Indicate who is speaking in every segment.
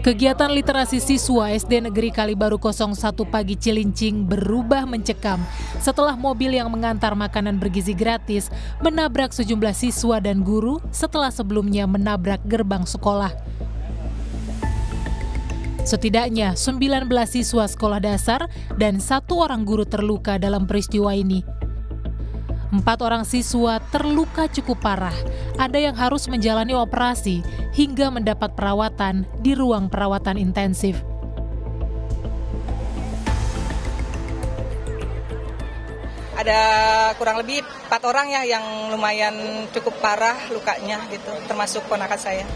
Speaker 1: Kegiatan literasi siswa SD Negeri Kalibaru 01 pagi Cilincing berubah mencekam setelah mobil yang mengantar makanan bergizi gratis menabrak sejumlah siswa dan guru setelah sebelumnya menabrak gerbang sekolah. Setidaknya 19 siswa sekolah dasar dan 1 orang guru terluka dalam peristiwa ini. 4 orang siswa terluka cukup parah, ada yang harus menjalani operasi hingga mendapat perawatan di ruang perawatan intensif.
Speaker 2: Ada kurang lebih 4 orang ya yang lumayan cukup parah lukanya gitu, termasuk ponakan saya.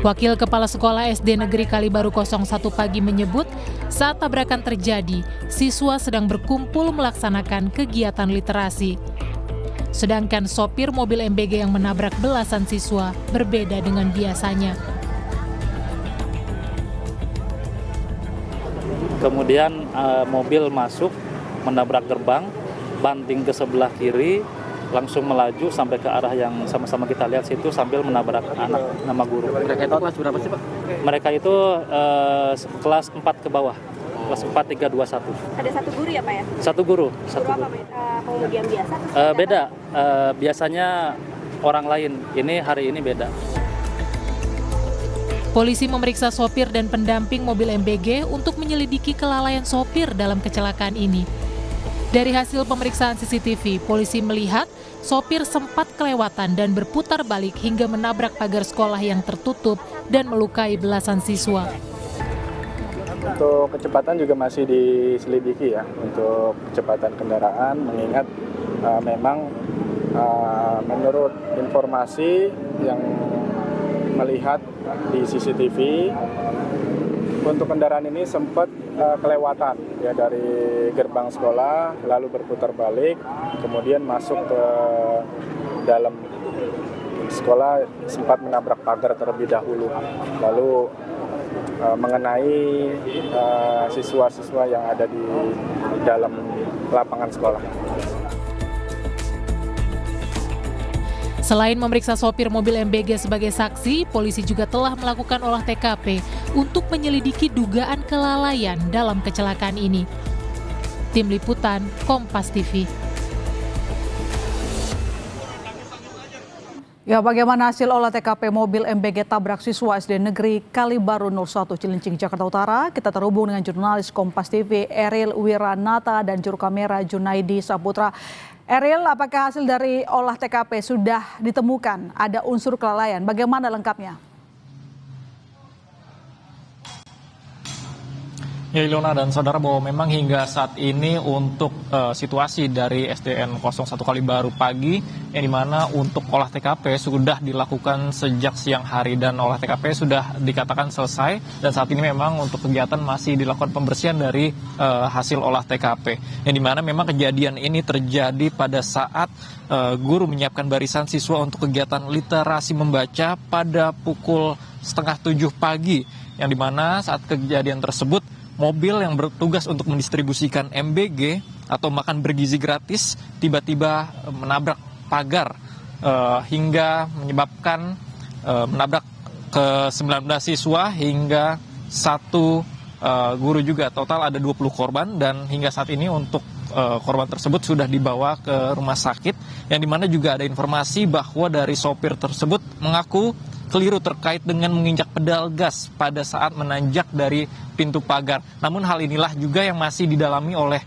Speaker 1: Wakil Kepala Sekolah SD Negeri Kalibaru 01 pagi menyebut, saat tabrakan terjadi, siswa sedang berkumpul melaksanakan kegiatan literasi. Sedangkan sopir mobil MBG yang menabrak belasan siswa berbeda dengan biasanya.
Speaker 3: Kemudian mobil masuk, menabrak gerbang, banting ke sebelah kiri, langsung melaju sampai ke arah yang sama-sama kita lihat situ sambil menabrak anak nama guru.
Speaker 4: Mereka itu kelas berapa sih Pak?
Speaker 3: Mereka itu kelas 4 ke bawah, kelas 4, 3, 2, 1.
Speaker 5: Ada 1 guru ya Pak ya?
Speaker 3: 1 guru.
Speaker 5: Guru apa? Pengujian biasa?
Speaker 3: Beda, biasanya orang lain, ini hari ini beda.
Speaker 1: Polisi memeriksa sopir dan pendamping mobil MBG untuk menyelidiki kelalaian sopir dalam kecelakaan ini. Dari hasil pemeriksaan CCTV, polisi melihat sopir sempat kelewatan dan berputar balik hingga menabrak pagar sekolah yang tertutup dan melukai belasan siswa.
Speaker 6: Untuk kecepatan juga masih diselidiki ya, untuk kecepatan kendaraan, mengingat memang menurut informasi yang melihat di CCTV, untuk kendaraan ini sempat kelewatan ya dari gerbang sekolah, lalu berputar balik, kemudian masuk ke dalam sekolah, sempat menabrak pagar terlebih dahulu, lalu mengenai siswa-siswa yang ada di dalam lapangan sekolah.
Speaker 1: Selain memeriksa sopir mobil MBG sebagai saksi, polisi juga telah melakukan olah TKP untuk menyelidiki dugaan kelalaian dalam kecelakaan ini. Tim Liputan, Kompas TV.
Speaker 7: Ya, bagaimana hasil olah TKP mobil MBG tabrak siswa SD Negeri Kalibaru 01 Cilincing, Jakarta Utara? Kita terhubung dengan jurnalis Kompas TV Eril Wiranata dan juru kamera Junaidi Saputra. Eril, apakah hasil dari olah TKP sudah ditemukan ada unsur kelalaian? Bagaimana lengkapnya?
Speaker 4: Ya Ilona dan saudara, bahwa memang hingga saat ini untuk situasi dari SDN 01 Kalibaru pagi, yang dimana untuk olah TKP sudah dilakukan sejak siang hari dan olah TKP sudah dikatakan selesai, dan saat ini memang untuk kegiatan masih dilakukan pembersihan dari hasil olah TKP, yang dimana memang kejadian ini terjadi pada saat guru menyiapkan barisan siswa untuk kegiatan literasi membaca pada pukul 6:30 pagi, yang dimana saat kejadian tersebut mobil yang bertugas untuk mendistribusikan MBG atau makan bergizi gratis tiba-tiba menabrak pagar hingga menyebabkan menabrak ke 19 siswa hingga 1 guru juga. Total ada 20 korban dan hingga saat ini untuk korban tersebut sudah dibawa ke rumah sakit, yang dimana juga ada informasi bahwa dari sopir tersebut mengaku keliru terkait dengan menginjak pedal gas pada saat menanjak dari pintu pagar. Namun hal inilah juga yang masih didalami oleh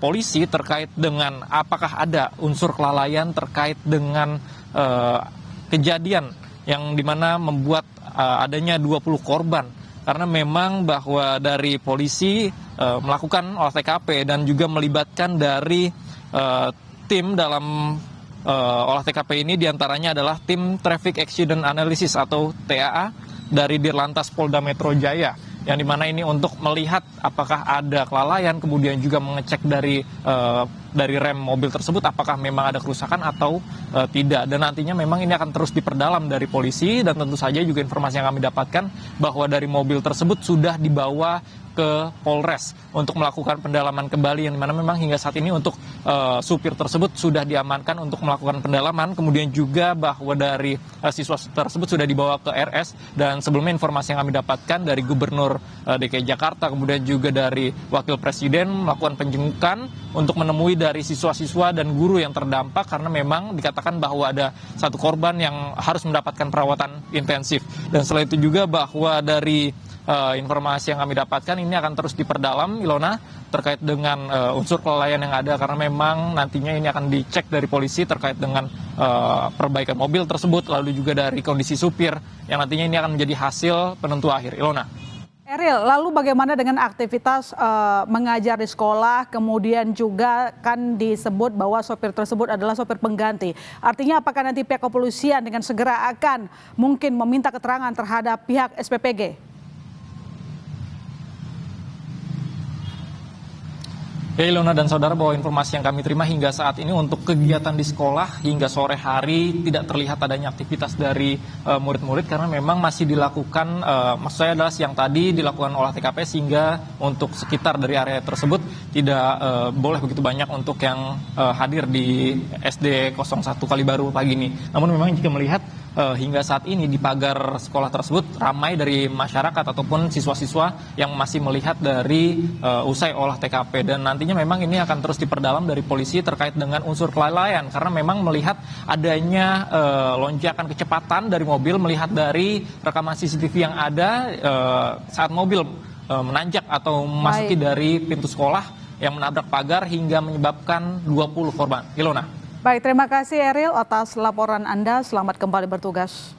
Speaker 4: polisi terkait dengan apakah ada unsur kelalaian terkait dengan kejadian yang dimana membuat adanya 20 korban. Karena memang bahwa dari polisi melakukan olah TKP dan juga melibatkan dari tim dalam olah TKP ini, diantaranya adalah tim Traffic Accident Analysis atau TAA dari Dirlantas Polda Metro Jaya, yang dimana ini untuk melihat apakah ada kelalaian, kemudian juga mengecek dari rem mobil tersebut apakah memang ada kerusakan atau tidak. Dan nantinya memang ini akan terus diperdalam dari polisi, dan tentu saja juga informasi yang kami dapatkan bahwa dari mobil tersebut sudah dibawa ke Polres untuk melakukan pendalaman kembali, yang dimana memang hingga saat ini untuk supir tersebut sudah diamankan untuk melakukan pendalaman. Kemudian juga bahwa dari siswa tersebut sudah dibawa ke RS, dan sebelumnya informasi yang kami dapatkan dari Gubernur DKI Jakarta kemudian juga dari Wakil Presiden melakukan penjemputan untuk menemui dari siswa-siswa dan guru yang terdampak, karena memang dikatakan bahwa ada satu korban yang harus mendapatkan perawatan intensif. Dan selain itu juga bahwa dari informasi yang kami dapatkan ini akan terus diperdalam, Ilona, terkait dengan unsur kelalaian yang ada, karena memang nantinya ini akan dicek dari polisi terkait dengan perbaikan mobil tersebut, lalu juga dari kondisi supir yang nantinya ini akan menjadi hasil penentu akhir. Ilona.
Speaker 7: Eril, lalu bagaimana dengan aktivitas mengajar di sekolah, kemudian juga kan disebut bahwa sopir tersebut adalah sopir pengganti. Artinya apakah nanti pihak kepolisian dengan segera akan mungkin meminta keterangan terhadap pihak SPPG?
Speaker 4: Ya, Ilona dan saudara, bahwa informasi yang kami terima hingga saat ini untuk kegiatan di sekolah hingga sore hari tidak terlihat adanya aktivitas dari murid-murid, karena memang masih dilakukan, maksud saya adalah siang tadi dilakukan olah TKP, sehingga untuk sekitar dari area tersebut tidak boleh begitu banyak untuk yang hadir di SD 01 Kalibaru pagi ini. Namun memang jika melihat hingga saat ini di pagar sekolah tersebut ramai dari masyarakat ataupun siswa-siswa yang masih melihat dari usai olah TKP, dan nantinya memang ini akan terus diperdalam dari polisi terkait dengan unsur kelalaian, karena memang melihat adanya lonjakan kecepatan dari mobil, melihat dari rekaman CCTV yang ada saat mobil menanjak atau memasuki dari pintu sekolah yang menabrak pagar hingga menyebabkan 20 korban. Ilona.
Speaker 7: Baik, terima kasih Eril atas laporan Anda. Selamat kembali bertugas.